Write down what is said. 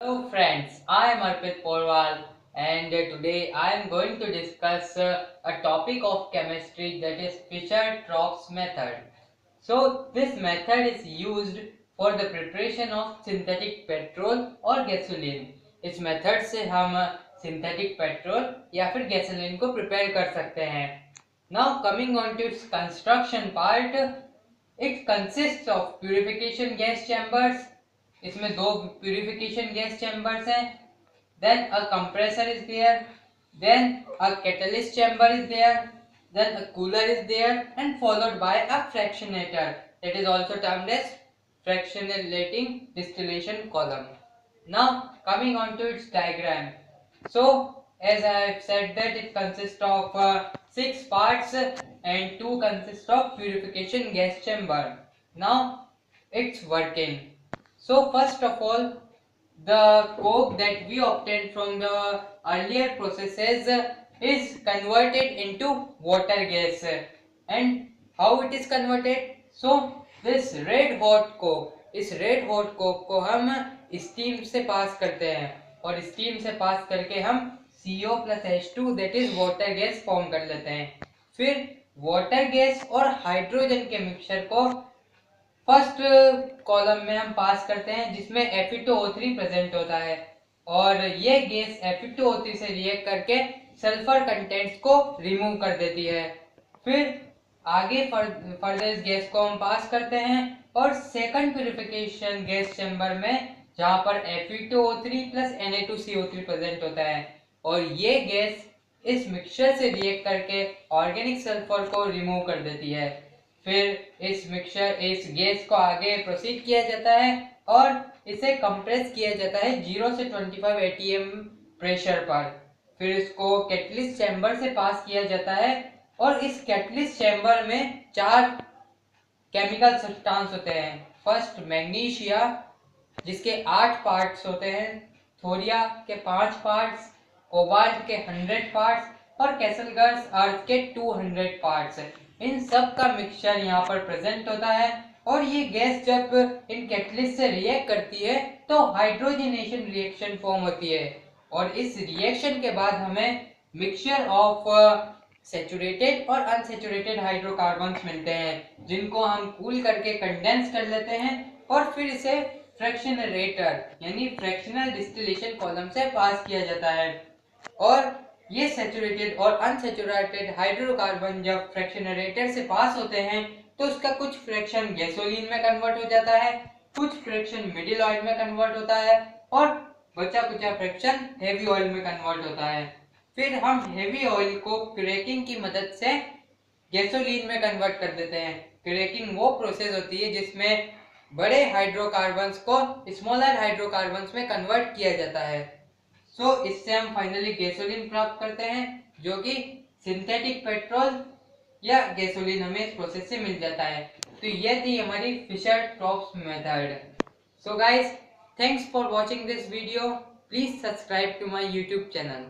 Hello friends, I am Arpit Porwal and today I am going to discuss a topic of chemistry that is Fischer-Tropsch method. So this method is used for the preparation of synthetic petrol or gasoline. इस method से हम synthetic petrol या फिर gasoline को prepare कर सकते हैं. Now coming on to its construction part, it consists of purification gas chambers. इसमें दो प्यूरिफिकेशन गैस चैम्बर्स हैं. Then a compressor is there, then a catalyst chamber is there, then a cooler is there and followed by a fractionator that is also termed as fractionating distillation column. Now coming on to its diagram. So as I have said that it consists of 6 parts and 2 consist of purification gas chamber. Now its working. So first of all, the coke that we obtained from the earlier processes is converted into water gas. And how it is converted? So this red hot coke, इस red hot coke को हम steam से पास करते हैं और steam से पास करके हम CO plus H2 that is water gas form कर लेते हैं. फिर water gas और हाइड्रोजन के मिक्सचर को फर्स्ट कॉलम में हम पास करते हैं जिसमें Fe2O3 प्रेजेंट होता है और ये गैस Fe2O3 से रिएक्ट करके सल्फर कंटेंट्स को रिमूव कर देती है. फिर आगे फर्दर इस गैस को हम पास करते हैं और सेकंड प्यूरिफिकेशन गैस चैम्बर में जहां पर Fe2O3 प्लस Na2CO3 प्रेजेंट होता है और ये गैस इस मिक्सचर से रिएक्ट करके ऑर्गेनिक सल्फर को रिमूव कर देती है. फिर इस गैस को आगे प्रोसीड किया जाता है और इसे कंप्रेस किया जाता है 0 से 25 atm प्रेशर पर. फिर इसको कैटलिस्ट चैम्बर से पास किया जाता है और इस कैटलिस्ट चैम्बर में 4 केमिकल सब्सटेंस होते हैं. फर्स्ट मैग्नीशिया जिसके 8 पार्ट्स होते हैं, थोरिया के 5 पार्ट्स, कोबाल्ट के 100 पार्ट्स और कैसलगर्स अर्थ के 200 पार्ट्स. इन सब का मिक्सचर यहाँ पर प्रेजेंट होता है और ये गैस जब इन कैटलिस्ट से रिएक्ट करती है तो हाइड्रोजनेशन रिएक्शन फॉर्म होती है और इस रिएक्शन के बाद हमें मिक्सचर ऑफ सैचुरेटेड और अनसैचुरेटेड हाइड्रोकार्बन्स मिलते हैं जिनको हम कूल करके कंडेंस कर लेते हैं और फिर इसे फ्रैक्शनरेटर यानी फ्रैक्शनल डिस्टिलेशन कॉलम से पास किया जाता है. और ये सैचुरेटेड और अनसैचुरेटेड हाइड्रोकार्बन जब फ्रैक्शनरेटर से पास होते हैं तो उसका कुछ फ्रैक्शन गैसोलीन में कन्वर्ट हो जाता है, कुछ फ्रैक्शन मिडिल ऑयल में कन्वर्ट होता है और बचा कुचा फ्रैक्शन हेवी ऑयल में कन्वर्ट होता है. फिर हम हेवी ऑयल को क्रैकिंग की मदद से गैसोलीन में कन्वर्ट कर देते हैं. क्रैकिंग वो प्रोसेस होती है जिसमें बड़े हाइड्रोकार्बन्स को स्मॉलर हाइड्रोकार्बन्स में कन्वर्ट किया जाता है. सो इससे हम फाइनली गैसोलीन प्राप्त करते हैं जो कि सिंथेटिक पेट्रोल या गैसोलीन हमें इस प्रोसेस से मिल जाता है. तो ये थी हमारी Fischer Tropsch method. So guys, thanks for watching this video. Please subscribe to my YouTube channel.